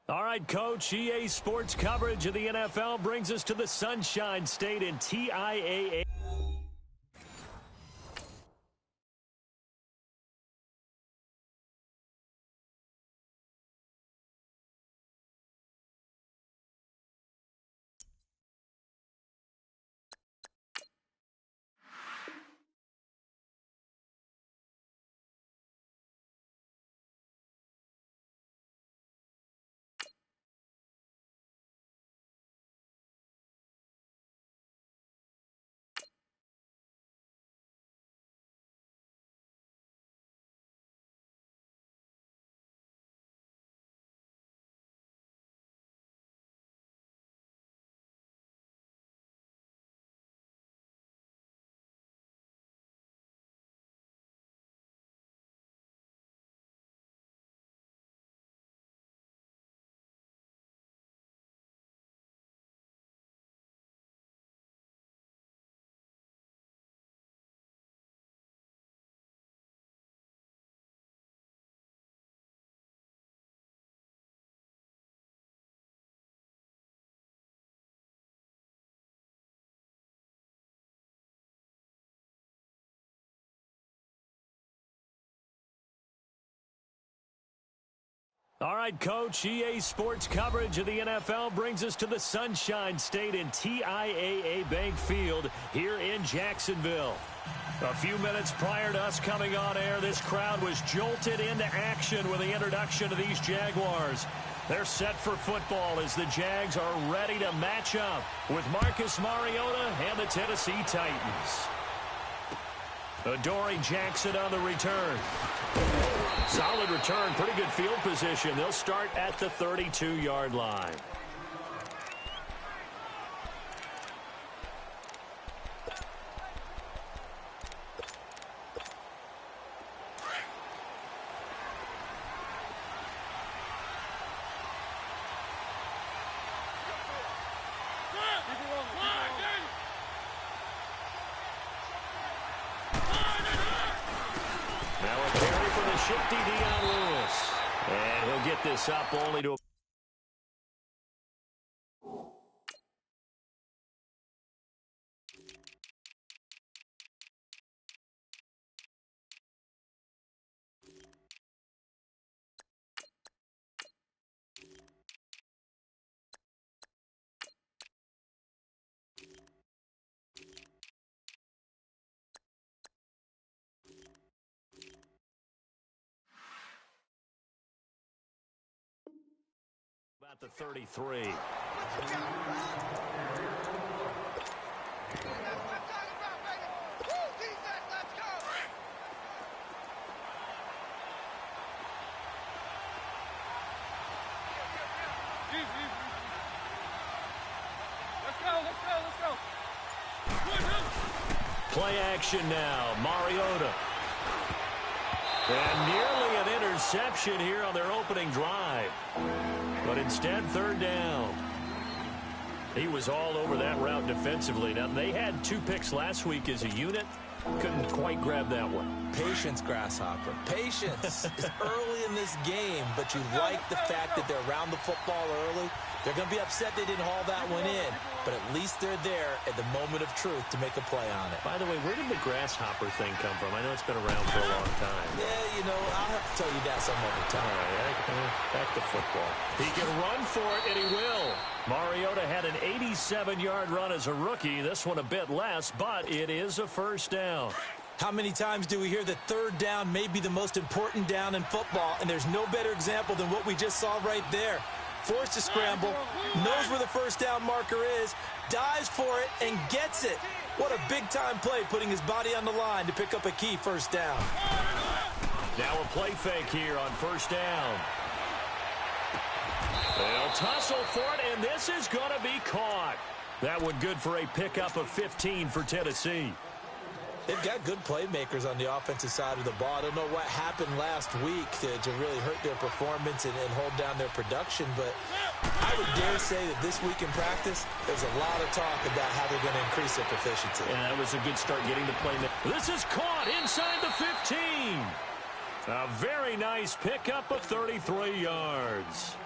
All right, Coach, EA Sports coverage of the NFL brings us to the Sunshine State in TIAA. All right, Coach, EA Sports coverage of the NFL brings us to the Sunshine State in TIAA Bank Field here in Jacksonville. A few minutes prior to us coming on air, this crowd was jolted into action with the introduction of these Jaguars. They're set for football as the Jags are ready to match up with Marcus Mariota and the Tennessee Titans. Adoree Jackson on the return. Solid return, pretty good field position. They'll start at the 32-yard line. Shifty Dion Lewis. And he'll get this up only to... At the 33. Let's go. Play action now. Mariota. And nearly an interception here on their opening drive. But instead, third down. He was all over that route defensively. Now, they had 2 picks last week as a unit. Couldn't quite grab that one. Patience, Grasshopper. Patience is early in this game, but you like the fact that they're around the football early. They're going to be upset they didn't haul that one in, but at least they're there at the moment of truth to make a play on it. By the way, where did the Grasshopper thing come from? I know it's been around for a long time. Yeah, you know, I'll have to tell you that some other time. All right, back to football. He can run for it, and he will. Mariota had an 87-yard run as a rookie. This one a bit less, but it is a first down. How many times do we hear that third down may be the most important down in football, and there's no better example than what we just saw right there. Forced to scramble, knows where the first down marker is, dives for it, and gets it. What a big-time play, putting his body on the line to pick up a key first down. Now a play fake here on first down. They'll tussle for it, and this is going to be caught. That one good for a pickup of 15 for Tennessee. They've got good playmakers on the offensive side of the ball. I don't know what happened last week to really hurt their performance and hold down their production, but I would dare say that this week in practice, there's a lot of talk about how they're going to increase their proficiency. Yeah, that was a good start getting the playmaker. This is caught inside the 15. A very nice pickup of 33 yards.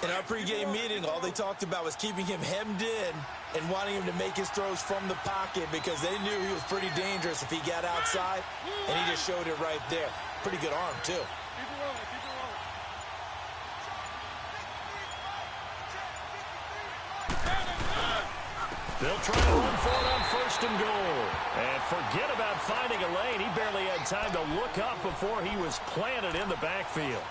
In our pregame meeting, all they talked about was keeping him hemmed in and wanting him to make his throws from the pocket because they knew he was pretty dangerous if he got outside, and he just showed it right there. Pretty good arm, too. Keep it rolling, keep it rolling. They'll try to run for it on 1st and goal. And forget about finding a lane. He barely had time to look up before he was planted in the backfield.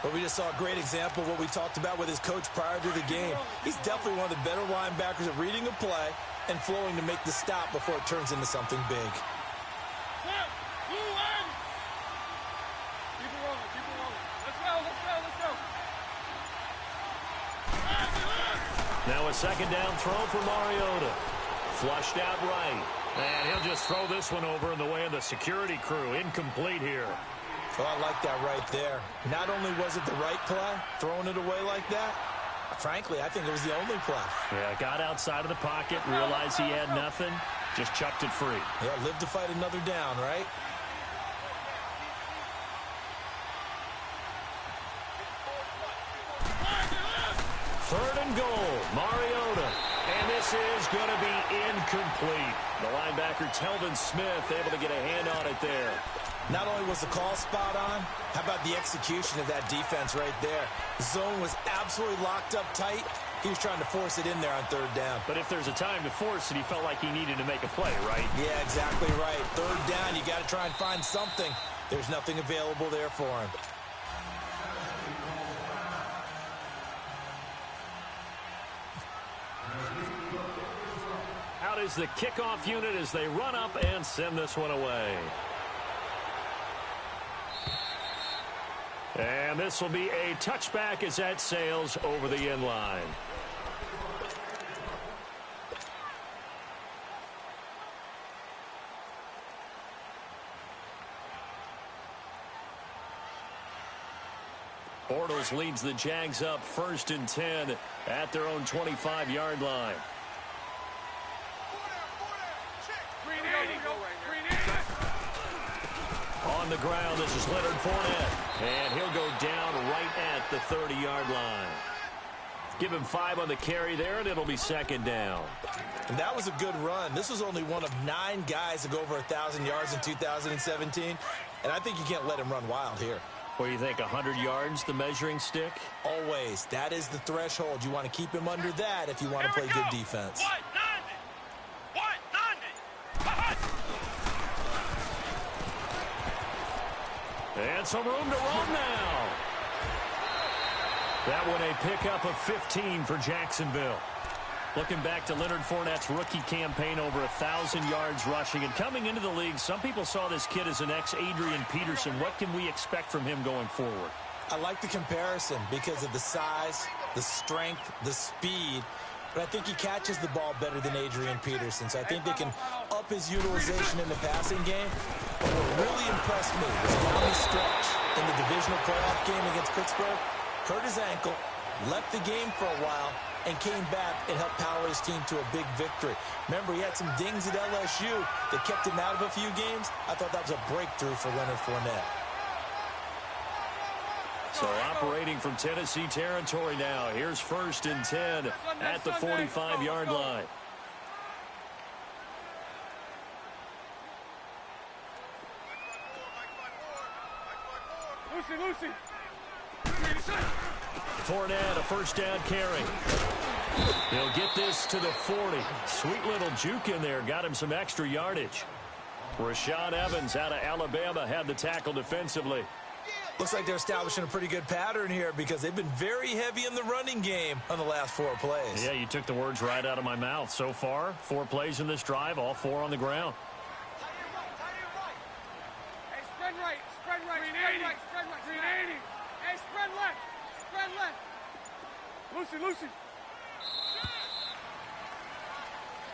But we just saw a great example of what we talked about with his coach prior to the game. He's definitely one of the better linebackers at reading a play and flowing to make the stop before it turns into something big. Keep it rolling, keep it rolling. Let's go, let's go, let's go. Now a 2nd down throw for Mariota. Flushed out right. And he'll just throw this one over in the way of the security crew. Incomplete here. Oh, I like that right there. Not only was it the right play, throwing it away like that, frankly, I think it was the only play. Yeah, got outside of the pocket, realized he had nothing, just chucked it free. Yeah, live to fight another down, right? Third and goal, Mariota. And this is going to be incomplete. The linebacker, Telvin Smith, able to get a hand on it there. Not only was the call spot on, how about the execution of that defense right there? The zone was absolutely locked up tight. He was trying to force it in there on 3rd down. But if there's a time to force it, he felt like he needed to make a play, right? Yeah, exactly right. 3rd down, you got to try and find something. There's nothing available there for him. Out is the kickoff unit as they run up and send this one away. And this will be a touchback as that sails over the end line. Bortles leads the Jags up 1st and 10 at their own 25-yard line. On the ground, this is Leonard Fournette. And he'll go down right at the 30-yard line. Give him 5 on the carry there, and it'll be 2nd down. And that was a good run. This was only one of 9 guys to go over 1,000 yards in 2017. And I think you can't let him run wild here. What do you think, 100 yards, the measuring stick? Always. That is the threshold. You want to keep him under that if you want to play good defense. And some room to run now. That one a pickup of 15 for Jacksonville. Looking back to Leonard Fournette's rookie campaign, over 1,000 yards rushing. And coming into the league, some people saw this kid as an ex-Adrian Peterson. What can we expect from him going forward? I like the comparison because of the size, the strength, the speed. But I think he catches the ball better than Adrian Peterson. So I think they can up his utilization in the passing game. But what really impressed me was down the stretch in the divisional playoff game against Pittsburgh. Hurt his ankle, left the game for a while, and came back and helped power his team to a big victory. Remember, he had some dings at LSU that kept him out of a few games. I thought that was a breakthrough for Leonard Fournette. So operating from Tennessee territory now. Here's 1st and 10 at the 45-yard line. Lucy. Fournette, a 1st down carry. He'll get this to the 40. Sweet little juke in there. Got him some extra yardage. Rashaan Evans out of Alabama had the tackle defensively. Looks like they're establishing a pretty good pattern here because they've been very heavy in the running game on the last 4 plays. Yeah, you took the words right out of my mouth. So far, 4 plays in this drive, all 4 on the ground. Hey, spread right, spread right, spread right, spread right. 380. Hey, spread left, spread left. Lucy.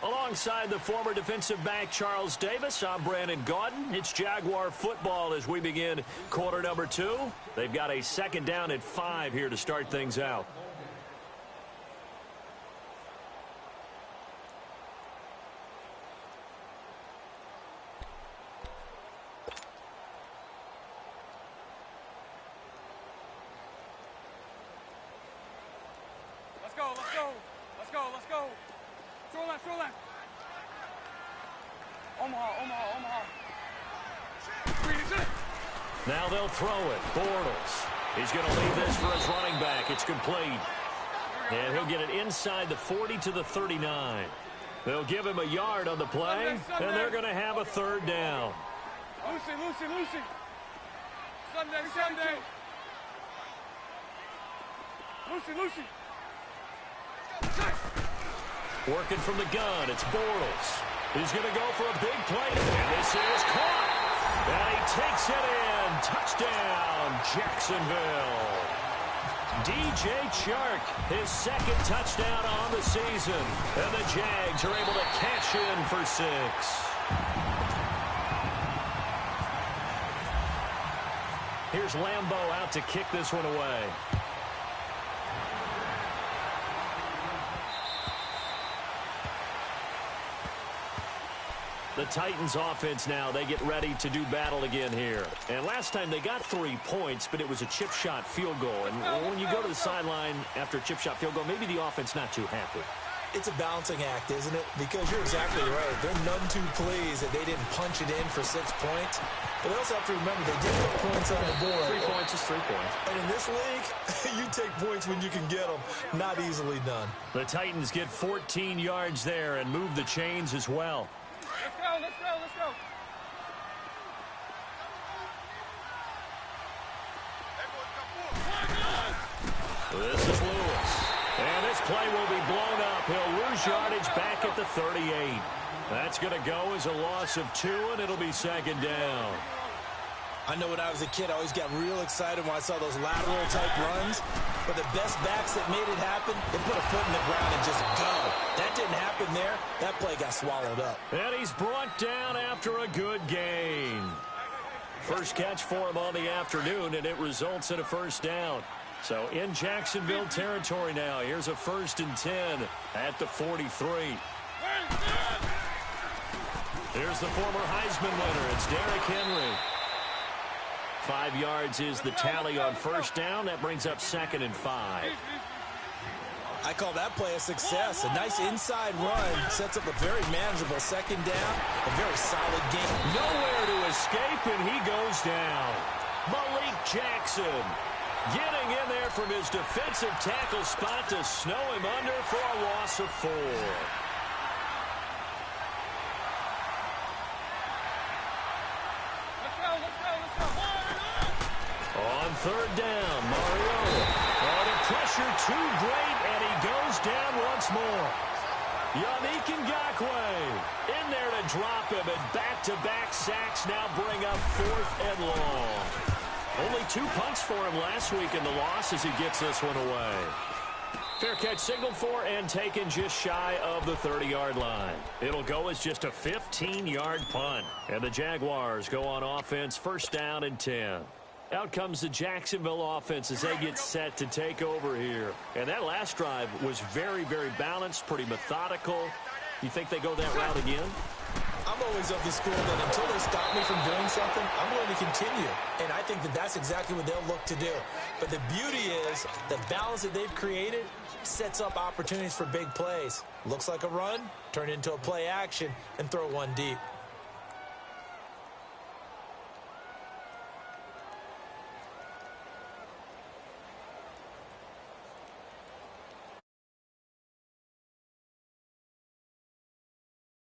Alongside the former defensive back Charles Davis, I'm Brandon Gaudin. It's Jaguar football as we begin quarter number 2. They've got a 2nd down at 5 here to start things out. go, let's go. Let's go, let's go. Throw left, throw left. Omaha. Green, it's it. Now they'll throw it. Bortles. He's going to leave this for his running back. It's complete. And he'll get it inside the 40 to the 39. They'll give him a yard on the play, and they're going to have a third down. Lucy. Sunday. Lucy. Working from the gun, it's Bortles. He's going to go for a big play, and this is caught. And he takes it in. Touchdown, Jacksonville. DJ Chark, his second touchdown on the season. And the Jags are able to cash in for 6. Here's Lambeau out to kick this one away. The Titans offense now, they get ready to do battle again here. And last time they got 3 points, but it was a chip shot field goal. And when you go to the sideline after a chip shot field goal, maybe the offense not too happy. It's a balancing act, isn't it? Because you're exactly right. They're none too pleased that they didn't punch it in for 6 points. But they also have to remember they did put points on the board. 3 points is 3 points. And in this league, you take points when you can get them. Not easily done. The Titans get 14 yards there and move the chains as well. Let's go. This is Lewis. And this play will be blown up. He'll lose yardage back at the 38. That's going to go as a loss of 2, and it'll be second down. I know when I was a kid, I always got real excited when I saw those lateral-type runs. But the best backs that made it happen, they put a foot in the ground and just go. That didn't happen there. That play got swallowed up. And he's brought down after a good gain. First catch for him on the afternoon, and it results in a first down. So in Jacksonville territory now. Here's a 1st and 10 at the 43. Here's the former Heisman winner. It's Derrick Henry. 5 yards is the tally on first down. That brings up 2nd and 5. I call that play a success. A nice inside run sets up a very manageable second down. A very solid game. Nowhere to escape, and he goes down. Malik Jackson getting in there from his defensive tackle spot to snow him under for a loss of 4. On third down, Mariota. Oh, the pressure too great, and he goes down once more. Yannick Ngakoue in there to drop him, and back-to-back sacks now bring up 4th and long. Only 2 punts for him last week in the loss as he gets this one away. Fair catch signaled for and taken just shy of the 30-yard line. It'll go as just a 15-yard punt. And the Jaguars go on offense, 1st down and 10. Out comes the Jacksonville offense as they get set to take over here. And that last drive was very, very balanced, pretty methodical. You think they go that route again? I'm always of the school that until they stop me from doing something, I'm going to continue. And I think that that's exactly what they'll look to do. But the beauty is the balance that they've created sets up opportunities for big plays. Looks like a run, turn into a play action, and throw one deep.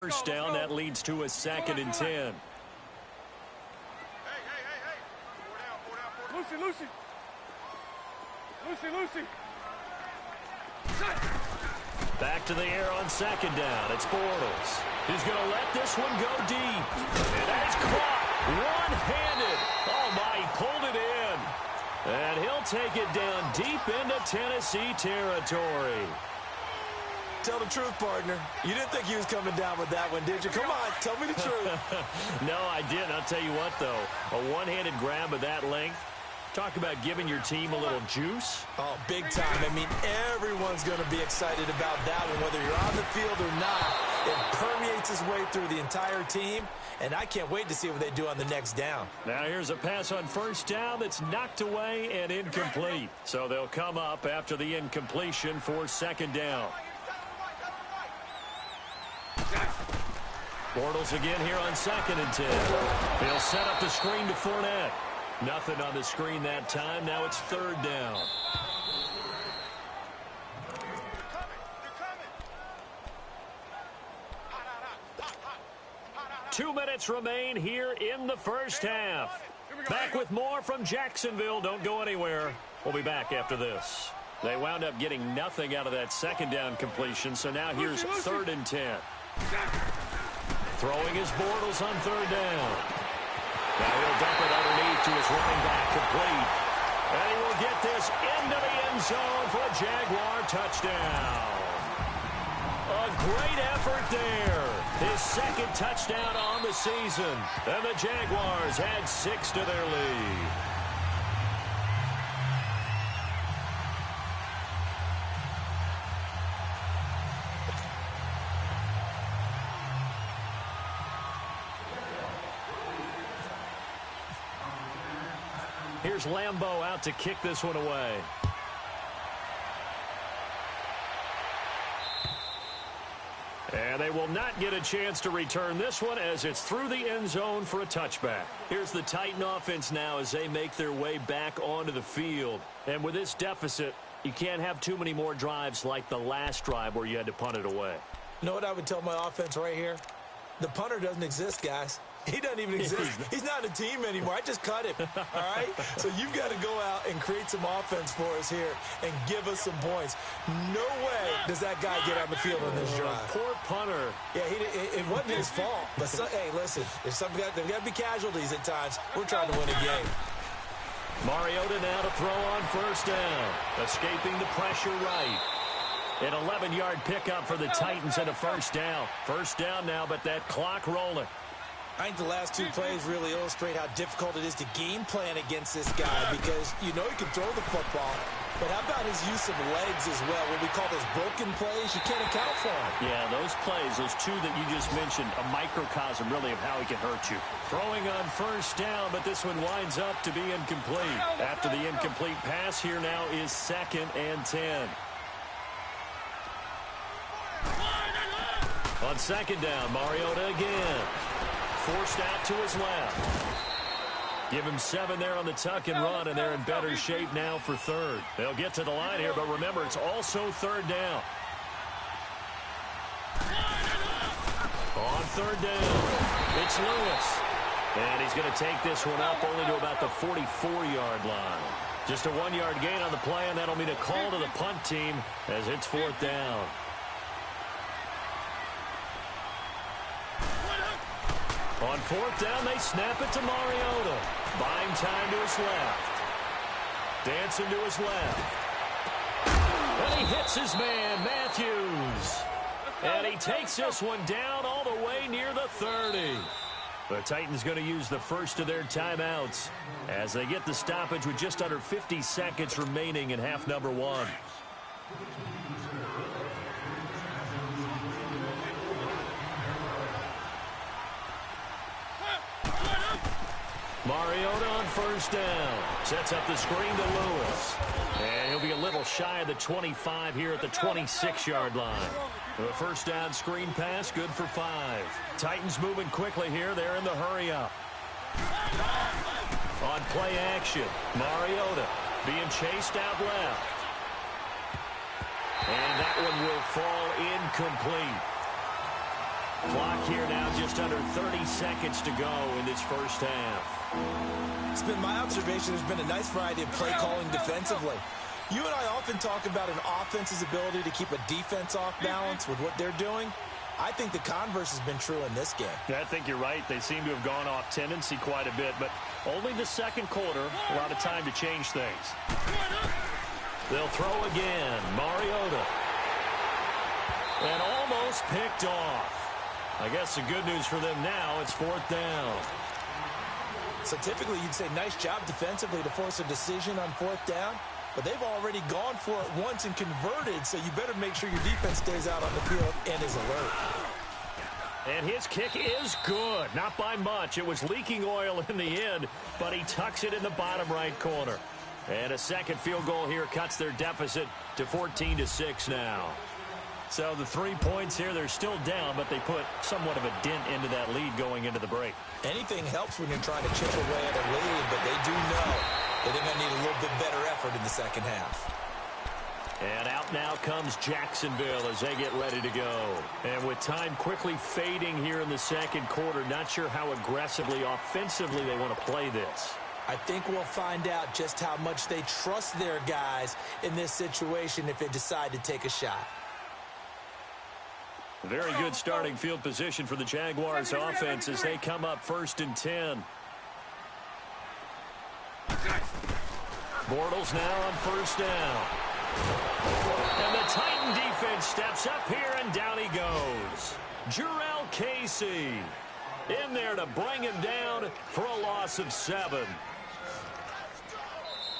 First down, that leads to a 2nd and 10. Lucy. Back to the air on 2nd down. It's Bortles. He's going to let this one go deep. And that is caught one-handed. Oh, my, he pulled it in. And he'll take it down deep into Tennessee territory. Tell the truth, partner. You didn't think he was coming down with that one, did you? Come on, tell me the truth. No, I didn't. I'll tell you what, though. A one-handed grab of that length. Talk about giving your team a little juice. Oh, big time. I mean, everyone's going to be excited about that one, whether you're on the field or not. It permeates its way through the entire team, and I can't wait to see what they do on the next down. Now here's a pass on first down that's knocked away and incomplete. So they'll come up after the incompletion for second down. Bortles again here on 2nd and 10. He'll set up the screen to Fournette. Nothing on the screen that time. Now it's 3rd down. Two minutes remain here in the first half. Back with more from Jacksonville. Don't go anywhere. We'll be back after this. They wound up getting nothing out of that second down completion, so now here's 3rd and 10. Throwing his Bortles on 3rd down. Now he'll dump it underneath to his running back, complete. And he will get this into the end zone for a Jaguar touchdown. A great effort there. His 2nd touchdown on the season. And the Jaguars add 6 to their lead. Here's Lambeau out to kick this one away. And they will not get a chance to return this one as it's through the end zone for a touchback. Here's the Titan offense now as they make their way back onto the field. And with this deficit, you can't have too many more drives like the last drive where you had to punt it away. You know what I would tell my offense right here? The punter doesn't exist, guys. He doesn't even exist. He's not a team anymore. I just cut him, all right? So you've got to go out and create some offense for us here and give us some points. No way does that guy get on the field on this drive. Poor punter. Yeah, it wasn't his fault. But, hey, listen, there's got to be casualties at times. We're trying to win a game. Mariota now to throw on 1st down. Escaping the pressure right. An 11-yard pickup for the Titans and a 1st down. 1st down now, but that clock rolling. I think the last 2 plays really illustrate how difficult it is to game plan against this guy because you know he can throw the football, but how about his use of legs as well? What we call those broken plays, you can't account for them. Yeah, those plays, those 2 that you just mentioned, a microcosm really of how he can hurt you. Throwing on 1st down, but this one winds up to be incomplete. After the incomplete pass, here now is 2nd and 10. On 2nd down, Mariota again. Forced out to his left. Give him 7 there on the tuck and run, and they're in better shape now for 3rd. They'll get to the line here, but remember, it's also 3rd down. On 3rd down, it's Lewis. And he's going to take this one up only to about the 44-yard line. Just a 1-yard gain on the play, and that'll mean a call to the punt team as it's 4th down. On 4th down, they snap it to Mariota. Buying time to his left. Dancing to his left. And he hits his man, Matthews. And he takes this one down all the way near the 30. The Titans going to use the first of their timeouts as they get the stoppage with just under 50 seconds remaining in half number 1. Mariota on 1st down. Sets up the screen to Lewis. And he'll be a little shy of the 25 here at the 26-yard line. The 1st down screen pass, good for 5. Titans moving quickly here. They're in the hurry-up. On play action, Mariota being chased out left. And that one will fall incomplete. Clock here now just under 30 seconds to go in this first half. It's been my observation there's been a nice variety of play calling defensively. You and I often talk about an offense's ability to keep a defense off balance with what they're doing. I think the converse has been true in this game. Yeah, I think you're right. They seem to have gone off tendency quite a bit, but only the second quarter, a lot of time to change things. They'll throw again. Mariota. And almost picked off. I guess the good news for them now, it's 4th down. So typically you'd say nice job defensively to force a decision on 4th down, but they've already gone for it once and converted, so you better make sure your defense stays out on the field and is alert. And his kick is good. Not by much. It was leaking oil in the end, but he tucks it in the bottom right corner. And a second field goal here cuts their deficit to 14-6 now. So the 3 points here, they're still down, but they put somewhat of a dent into that lead going into the break. Anything helps when you're trying to chip away at a lead, but they do know that they're going to need a little bit better effort in the second half. And out now comes Jacksonville as they get ready to go. And with time quickly fading here in the second quarter, not sure how aggressively, offensively they want to play this. I think we'll find out just how much they trust their guys in this situation if they decide to take a shot. Very good starting field position for the Jaguars offense as they come up 1st and 10. Bortles now on 1st down. And the Titan defense steps up here, and down he goes. Jurrell Casey in there to bring him down for a loss of 7.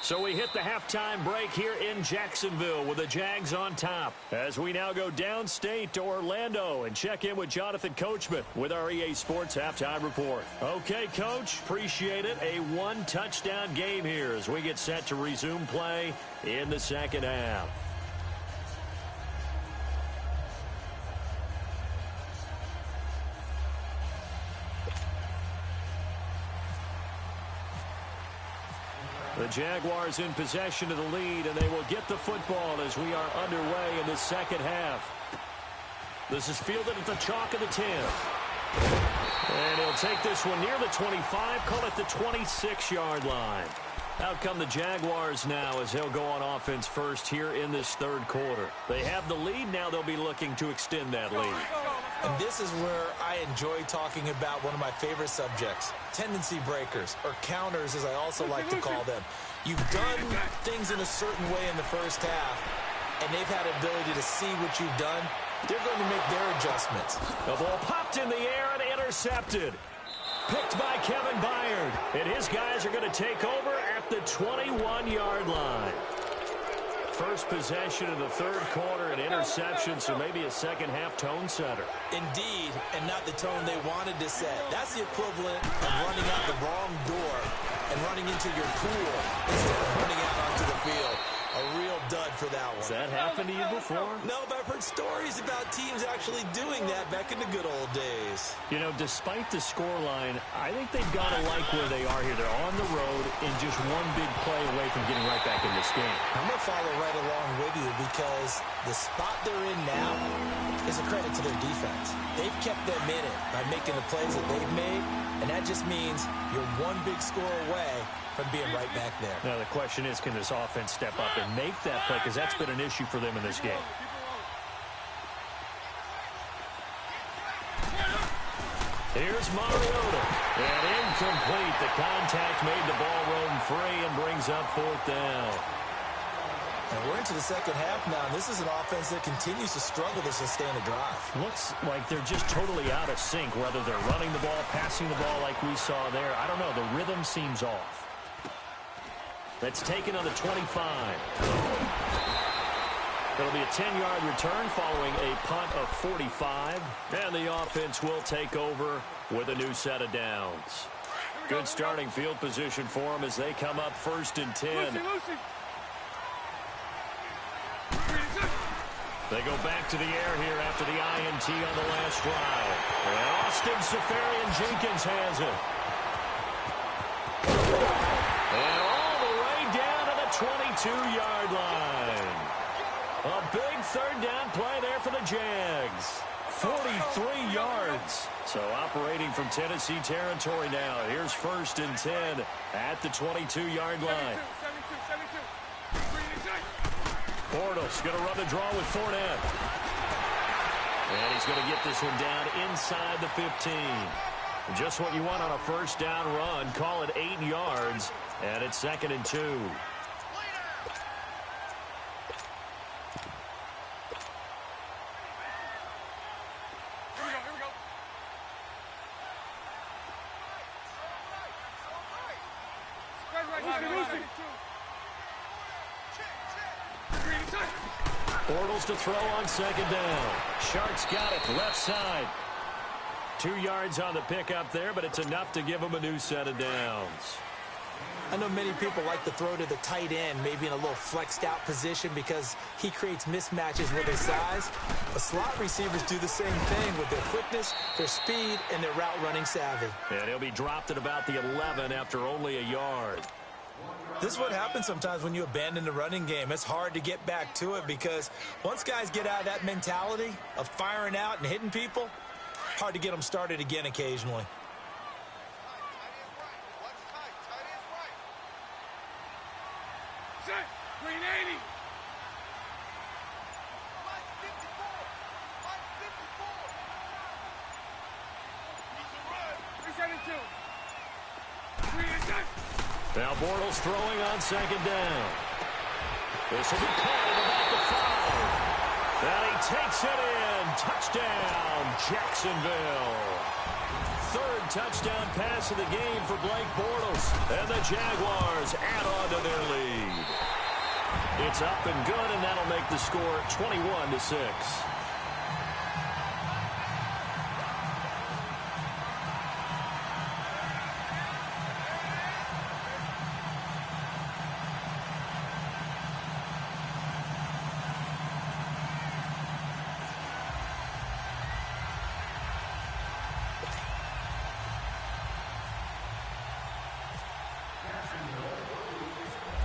So we hit the halftime break here in Jacksonville with the Jags on top. As we now go downstate to Orlando and check in with Jonathan Coachman with our EA Sports Halftime Report. Okay, Coach, appreciate it. A 1-touchdown game here as we get set to resume play in the second half. The Jaguars in possession of the lead, and they will get the football as we are underway in the second half. This is fielded at the chalk of the 10. And he'll take this one near the 25, call it the 26-yard line. Out come the Jaguars now as they'll go on offense first here in this third quarter. They have the lead. Now they'll be looking to extend that lead. And this is where I enjoy talking about one of my favorite subjects, tendency breakers, or counters as I also like to call them. You've done things in a certain way in the first half, and they've had ability to see what you've done. They're going to make their adjustments. The ball popped in the air and intercepted. Picked by Kevin Byard. And his guys are going to take over at the 21-yard line. First possession of the third quarter, an interception, so maybe a second-half tone setter. Indeed, and not the tone they wanted to set. That's the equivalent of running out the wrong door and running into your pool instead of running out onto the field. A real dud for that one. Has that happened to you before? No, but I've heard stories about teams actually doing that back in the good old days. You know, despite the scoreline, I think they've got to like where they are here. They're on the road and just one big play away from getting right back in this game. I'm going to follow right along with you because the spot they're in now is a credit to their defense. They've kept them in it by making the plays that they've made, and that just means you're one big score away from being right back there. Now, the question is, can this offense step up and make that play? Because that's been an issue for them in this game. Here's Mariota. And incomplete. The contact made the ball roam free and brings up 4th down. And we're into the second half now, and this is an offense that continues to struggle to sustain a drive. Looks like they're just totally out of sync, whether they're running the ball, passing the ball like we saw there. I don't know. The rhythm seems off. That's taken on the 25. It'll be a 10-yard return following a punt of 45. And the offense will take over with a new set of downs. Good starting field position for them as they come up 1st and 10. They go back to the air here after the INT on the last drive. And Austin Seferian-Jenkins has it. And all the way down to the 22-yard line. A big third down play there for the Jags. 43 yards. So operating from Tennessee territory now. Here's 1st and 10 at the 22-yard line. 72. Bortles going to run the draw with Fournette. And he's going to get this one down inside the 15. Just what you want on a first down run. Call it 8 yards. And it's 2nd and 2. Here we go. Spread right. Bortles to throw on 2nd down. Sharks got it left side. 2 yards on the pickup there, but it's enough to give him a new set of downs. I know many people like to throw to the tight end, maybe in a little flexed out position because he creates mismatches with his size. But slot receivers do the same thing with their quickness, their speed, and their route running savvy. And he'll be dropped at about the 11 after only a yard. This is what happens sometimes when you abandon the running game. It's hard to get back to it because once guys get out of that mentality of firing out and hitting people, hard to get them started again occasionally. Set. Green 80. Now Bortles throwing on second down. This will be caught at about the 5. And he takes it in. Touchdown, Jacksonville. Third touchdown pass of the game for Blake Bortles. And the Jaguars add on to their lead. It's up and good, and that'll make the score 21-6.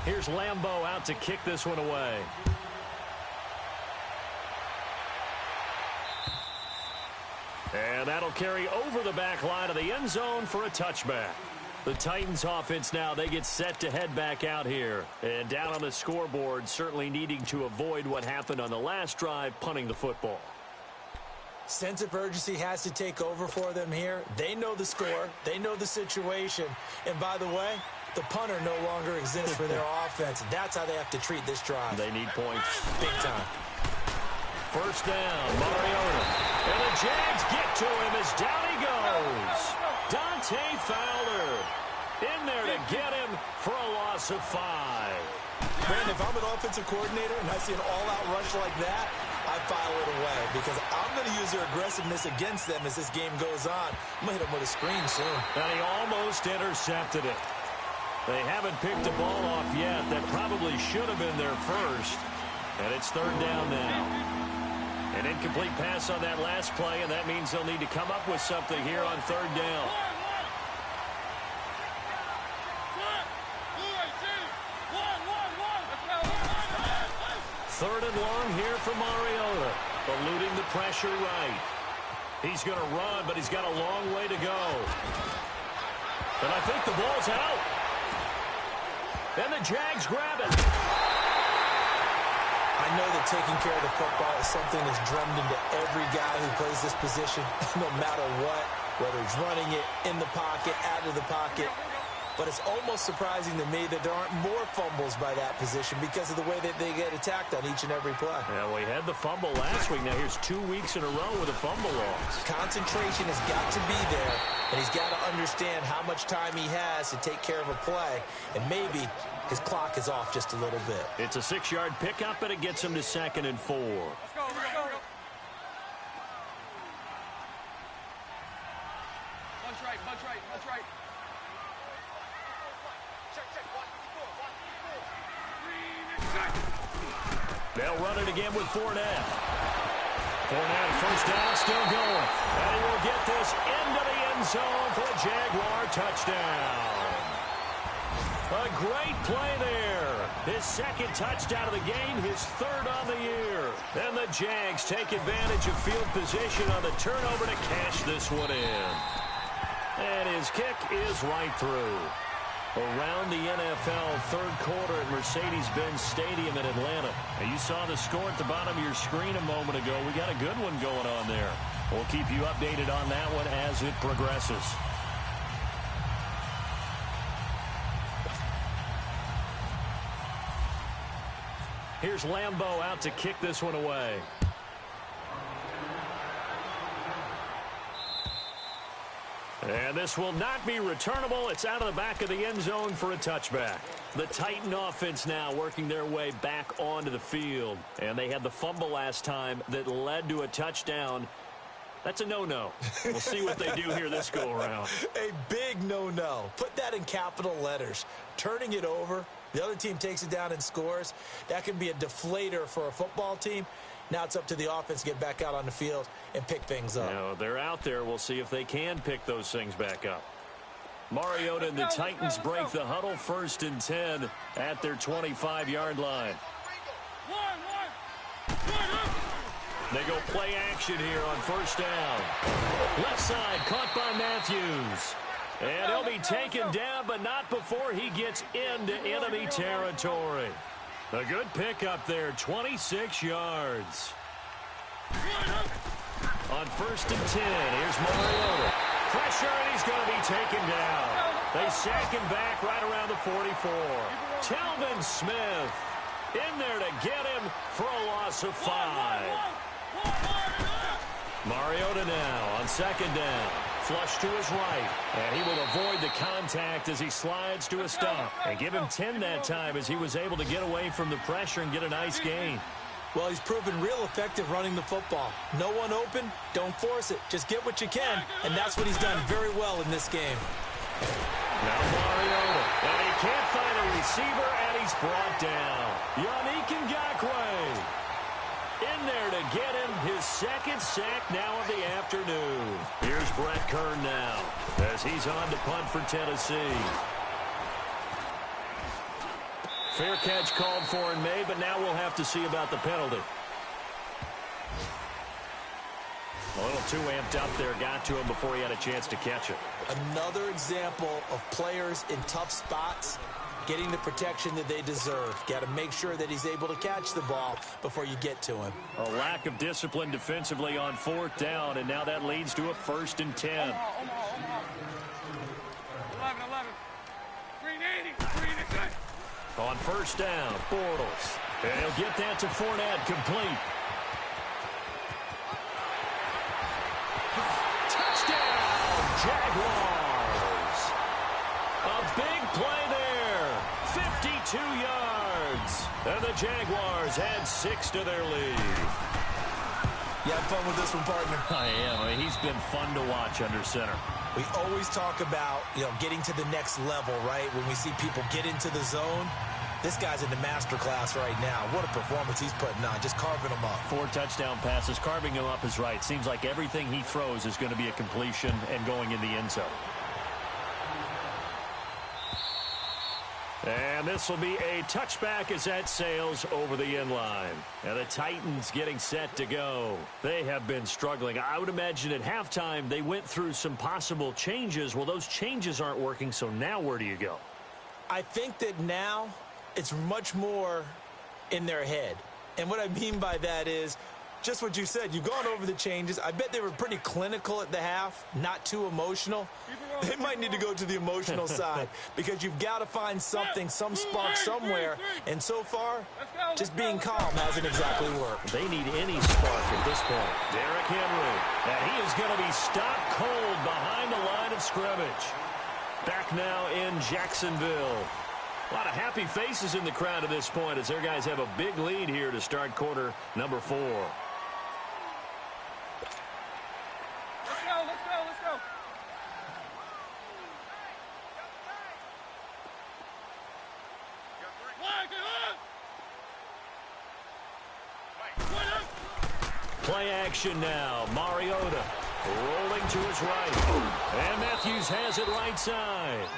Here's Lambeau out to kick this one away. And that'll carry over the back line of the end zone for a touchback. The Titans offense now, they get set to head back out here. And down on the scoreboard, certainly needing to avoid what happened on the last drive, punting the football. Sense of urgency has to take over for them here. They know the score. They know the situation. And by the way, the punter no longer exists for their offense. That's how they have to treat this drive. They need points. Big time. First down, Mariota. And the Jags get to him as down he goes. Dante Fowler in there to get him for a loss of 5. Brandon, if I'm an offensive coordinator and I see an all-out rush like that, I file it away because I'm going to use their aggressiveness against them as this game goes on. I'm going to hit them with a screen soon. And he almost intercepted it. They haven't picked the ball off yet. That probably should have been their first. And it's third down now. An incomplete pass on that last play, and that means they'll need to come up with something here on third down. Third and long here for Mariota. Eluding the pressure right. He's going to run, but he's got a long way to go. And I think the ball's out. And the Jags grab it. I know that taking care of the football is something that's drummed into every guy who plays this position, no matter what, whether he's running it, in the pocket, out of the pocket. But it's almost surprising to me that there aren't more fumbles by that position because of the way that they get attacked on each and every play. Yeah, we had the fumble last week. Now here's 2 weeks in a row with a fumble loss. Concentration has got to be there, and he's got to understand how much time he has to take care of a play, and maybe his clock is off just a little bit. It's a 6-yard pickup, and it gets him to 2nd and 4. Let's go, let's go. Bunch right, bunch right, bunch right. They'll run it again with Fournette. Fournette, first down, still going. And he will get this into the end zone for a Jaguar touchdown. A great play there. His second touchdown of the game, his third on the year. And the Jags take advantage of field position on the turnover to cash this one in. And his kick is right through. Around the NFL third quarter at Mercedes-Benz Stadium in Atlanta. And you saw the score at the bottom of your screen a moment ago. We got a good one going on there. We'll keep you updated on that one as it progresses. Here's Lambeau out to kick this one away. And this will not be returnable. It's out of the back of the end zone for a touchback. The Titan offense now working their way back onto the field. And they had the fumble last time that led to a touchdown. That's a no-no. We'll see what they do here this go-around. A big no-no. Put that in capital letters. Turning it over, the other team takes it down and scores. That can be a deflator for a football team. Now it's up to the offense to get back out on the field and pick things up. Now, they're out there. We'll see if they can pick those things back up. Mariota and the Titans break the huddle, 1st and 10 at their 25-yard line. They go play action here on 1st down. Left side caught by Matthews. And he'll be taken down, but not before he gets into enemy territory. A good pickup there, 26 yards. On 1st and 10, here's Mariota. Pressure, and he's going to be taken down. They sack him back right around the 44. Telvin Smith in there to get him for a loss of 5. Mariota now on 2nd down. Flush to his right, and he will avoid the contact as he slides to a stop. And give him 10 that time as he was able to get away from the pressure and get a nice gain. Well, he's proven real effective running the football. No one open, don't force it. Just get what you can, and that's what he's done very well in this game. Now Mariota, and he can't find a receiver, and he's brought down. Yannick Ngakoue in there to get him his 2nd sack now of the afternoon. Here's Brett Kern now as he's on to punt for Tennessee. Fair catch called for and made, but now we'll have to see about the penalty. A little too amped up there, got to him before he had a chance to catch it. Another example of players in tough spots getting the protection that they deserve. Got to make sure that he's able to catch the ball before you get to him. A lack of discipline defensively on 4th down, and now that leads to a 1st and 10. 11. 380. On 1st down, Bortles. And he'll get that to Fournette, complete. Touchdown, Jaguars. A big play there. 52 yards. And the Jaguars add 6 to their lead. You have fun with this one, partner? I am. He's been fun to watch under center. We always talk about, getting to the next level, right? When we see people get into the zone. This guy's in the master class right now. What a performance he's putting on, just carving them up. 4 touchdown passes, carving him up is right. Seems like everything he throws is going to be a completion and going in the end zone. And this will be a touchback as that sails over the end line. And the Titans getting set to go. They have been struggling. I would imagine at halftime they went through some possible changes. Well, those changes aren't working, so now where do you go? I think that now it's much more in their head. And what I mean by that is just what you said. You've gone over the changes. I bet they were pretty clinical at the half, not too emotional. They might need to go to the emotional side because you've got to find something, some spark somewhere. And so far, just being calm hasn't exactly worked. They need any spark at this point. Derrick Henry, and he is going to be stopped cold behind the line of scrimmage. Back now in Jacksonville. A lot of happy faces in the crowd at this point as their guys have a big lead here to start quarter number 4. Let's go. Play action now. Mariota rolling to his right. And Matthews has it right side.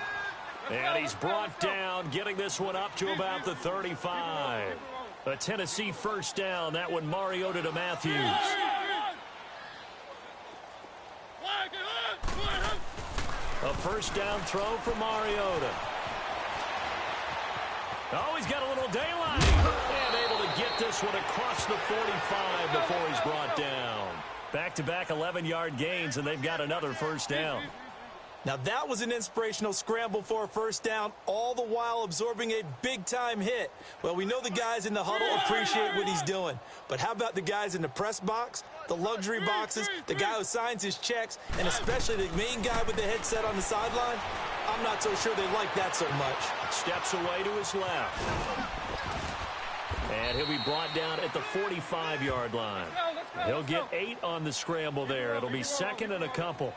And he's brought down, getting this one up to about the 35. A Tennessee 1st down. That one Mariota to Matthews. A 1st down throw for Mariota. Oh, he's got a little daylight. And able to get this one across the 45 before he's brought down. Back-to-back 11-yard gains, and they've got another 1st down. Now, that was an inspirational scramble for a 1st down, all the while absorbing a big-time hit. Well, we know the guys in the huddle appreciate what he's doing. But how about the guys in the press box, the luxury boxes, the guy who signs his checks, and especially the main guy with the headset on the sideline? I'm not so sure they like that so much. Steps away to his left. And he'll be brought down at the 45-yard line. He'll get 8 on the scramble there. It'll be second and a couple.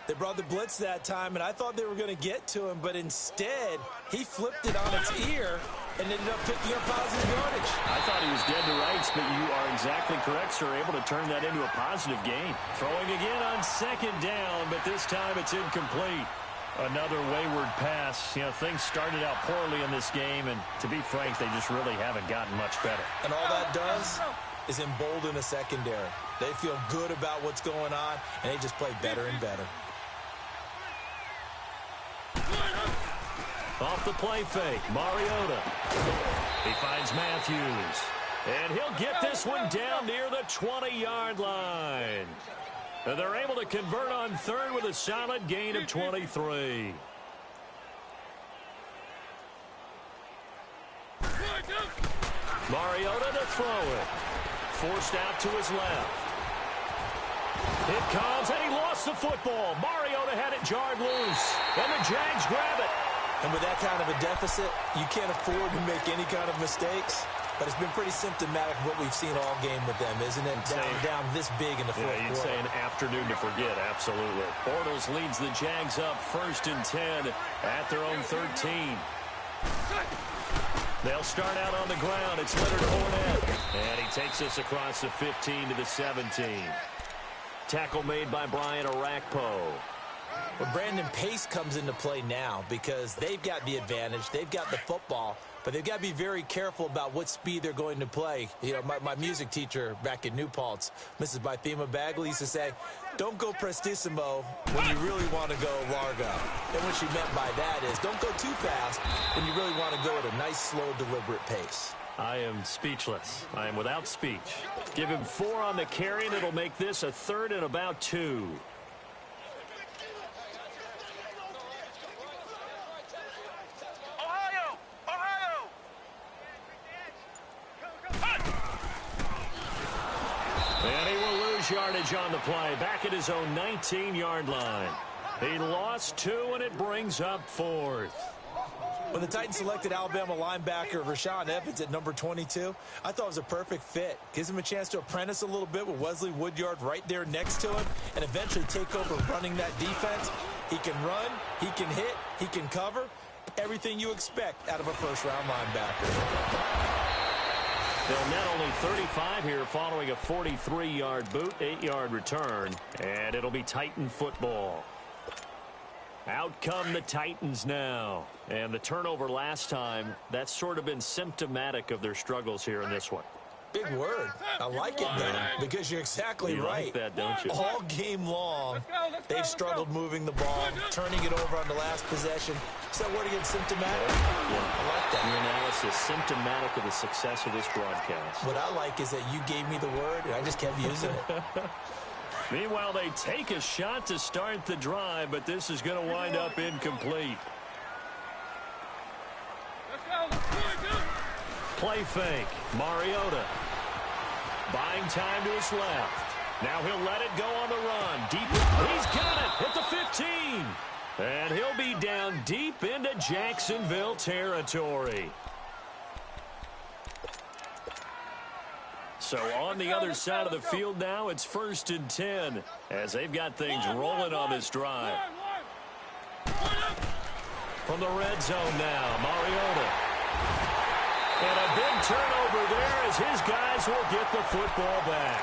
They brought the blitz that time, and I thought they were going to get to him, but instead, he flipped it on its ear and ended up picking up positive yardage. I thought he was dead to rights, but you are exactly correct, sir. Able to turn that into a positive gain. Throwing again on second down, but this time it's incomplete. Another wayward pass. You know, things started out poorly in this game, and to be frank, they just really haven't gotten much better. And all that does is embolden a secondary. They feel good about what's going on, and they just play better and better. Off the play fake, Mariota. He finds Matthews. And he'll get this one down near the 20-yard line. And they're able to convert on third with a solid gain of 23. Mariota to throw it. Forced out to his left. It comes, and he lost the football. Mariota had it jarred loose. And the Jags grab it. And with that kind of a deficit, you can't afford to make any kind of mistakes. But it's been pretty symptomatic of what we've seen all game with them, isn't it? Down this big in the fourth quarter. You'd say an afternoon to forget, absolutely. Bortles leads the Jags up 1st and 10 at their own 13. They'll start out on the ground. It's Leonard Fournette. And he takes us across the 15 to the 17. Tackle made by Brian Orakpo. Well, Brandon, pace comes into play now because they've got the advantage. They've got the football, but they've got to be very careful about what speed they're going to play. You know, my music teacher back in New Paltz, Mrs. Bythema Bagley, used to say, don't go prestissimo when you really want to go largo. And what she meant by that is don't go too fast when you really want to go at a nice, slow, deliberate pace. I am speechless. I am without speech. Give him 4 on the carry, and it'll make this a 3rd and about 2. And he will lose yardage on the play, back at his own 19-yard line. He lost 2, and it brings up 4th. When the Titans selected Alabama linebacker Rashaan Evans at number 22, I thought it was a perfect fit. Gives him a chance to apprentice a little bit with Wesley Woodyard right there next to him and eventually take over running that defense. He can run, he can hit, he can cover. Everything you expect out of a first-round linebacker. They'll net only 35 here following a 43-yard boot, 8-yard return, and it'll be Titan football. Out come the Titans now. And the turnover last time, that's sort of been symptomatic of their struggles here in this one. Big word. I like it, man, because you're exactly right. Like that, don't you? All game long, they've struggled moving the ball, turning it over on the last possession. Is that word again, symptomatic? Yeah. I like that. Your analysis, symptomatic of the success of this broadcast. What I like is that you gave me the word, and I just kept using it. Meanwhile, they take a shot to start the drive, but this is going to wind up incomplete. Play fake. Mariota. Buying time to his left. Now he'll let it go on the run. Deep. He's got it at the 15. And he'll be down deep into Jacksonville territory. So on the other side of the field now, it's 1st and 10 as they've got things rolling on this drive. From the red zone now, Mariota. And a big turnover there as his guys will get the football back.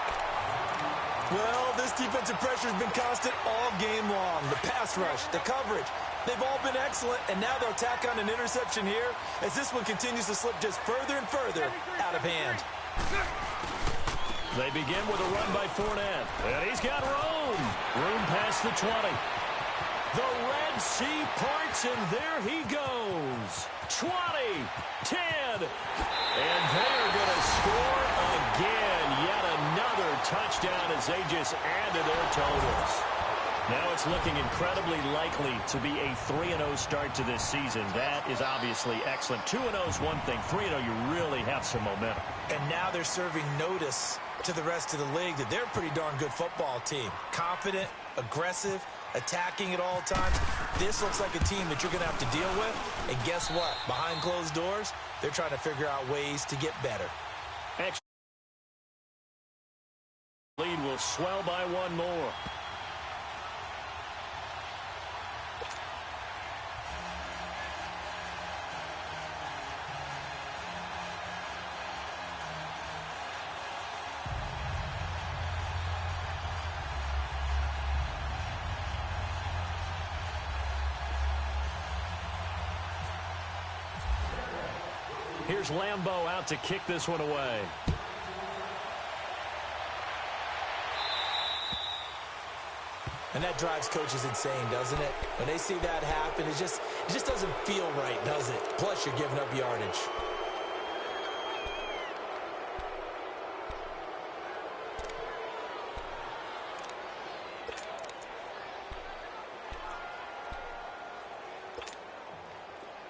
Well, this defensive pressure has been constant all game long. The pass rush, the coverage, they've all been excellent, and now they'll tack on an interception here as this one continues to slip just further and further out of hand. They begin with a run by Fournette, and he's got room. Room past the 20. The Red Sea parts, and there he goes. 20, 10, and they are going to score again. Yet another touchdown as they just add to their totals. Now it's looking incredibly likely to be a 3-0 start to this season. That is obviously excellent. 2-0 is one thing. 3-0, you really have some momentum. And now they're serving notice to the rest of the league that they're a pretty darn good football team. Confident, aggressive, attacking at all times. This looks like a team that you're going to have to deal with. And guess what? Behind closed doors, they're trying to figure out ways to get better. will swell by one more. Here's Lambeau out to kick this one away. And that drives coaches insane, doesn't it? When they see that happen, it just doesn't feel right, does it? Plus, you're giving up yardage.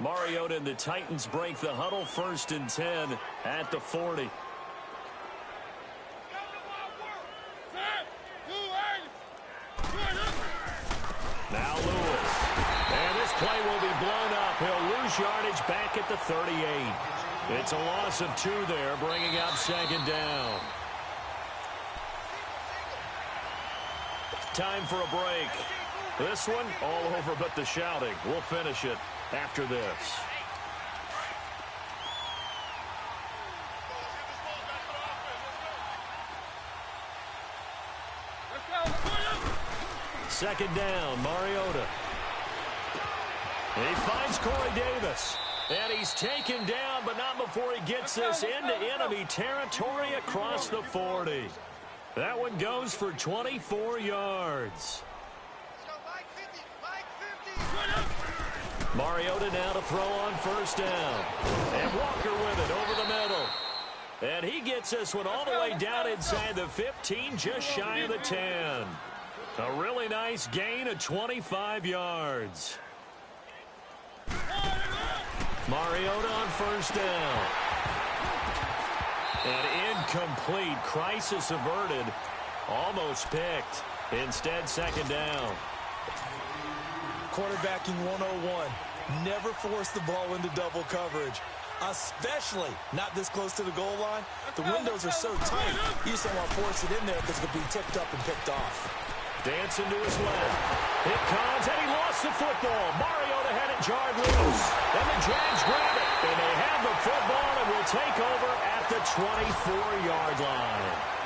Mariota and the Titans break the huddle, 1st and 10 at the 40. Now Lewis. And this play will be blown up. He'll lose yardage back at the 38. It's a loss of 2 there, bringing up 2nd down. Time for a break. This one all over but the shouting. We'll finish it after this. Second down, Mariota. He finds Corey Davis. And he's taken down, but not before he gets this into enemy territory across the 40. That one goes for 24 yards. Mariota now to throw on 1st down. And Walker with it over the middle. And he gets this one all the way down inside the 15, just shy of the 10. A really nice gain of 25 yards. Mariota on 1st down. An incomplete, crisis averted. Almost picked. Instead, 2nd down. Quarterbacking 101. Never force the ball into double coverage, especially not this close to the goal line. The windows are so tight, you just don't want to force it in there because it could be tipped up and picked off. Dancing to his left. It comes, and he lost the football. Mariota had it jarred loose. And the Jags grab it. And they have the football and will take over at the 24-yard line.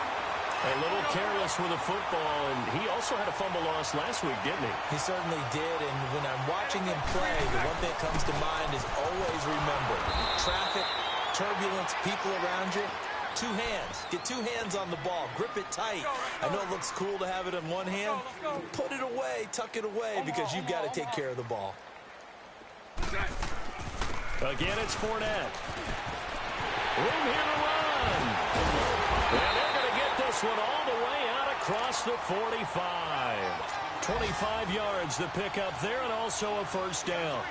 A little careless with the football, and he also had a fumble loss last week, didn't he? He certainly did, and when I'm watching him play, the one thing that comes to mind is always remember, traffic, turbulence, people around you, 2 hands. Get 2 hands on the ball. Grip it tight. I know it looks cool to have it in one hand. Put it away, tuck it away, because you've got to take care of the ball. Again, it's Fournette. Room here to run. And they're going to get this one all the way out across the 45. 25 yards to pick up there, and also a 1st down.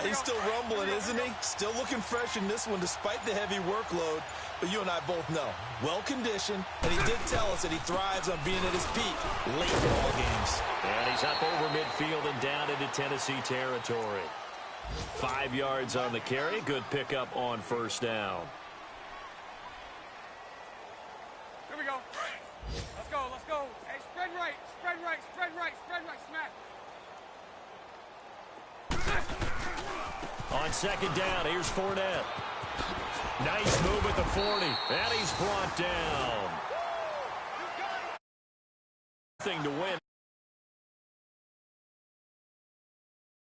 He's still rumbling, isn't he? Still looking fresh in this one despite the heavy workload. But you and I both know, well-conditioned, and he did tell us that he thrives on being at his peak late in ball games. And he's up over midfield and down into Tennessee territory. 5 yards on the carry. Good pickup on 1st down. Here we go. Let's go, let's go. Hey, spread right, spread right, spread right, spread right, smack. On 2nd down, here's Fournette. Nice move at the 40, and he's brought down. Thing to win.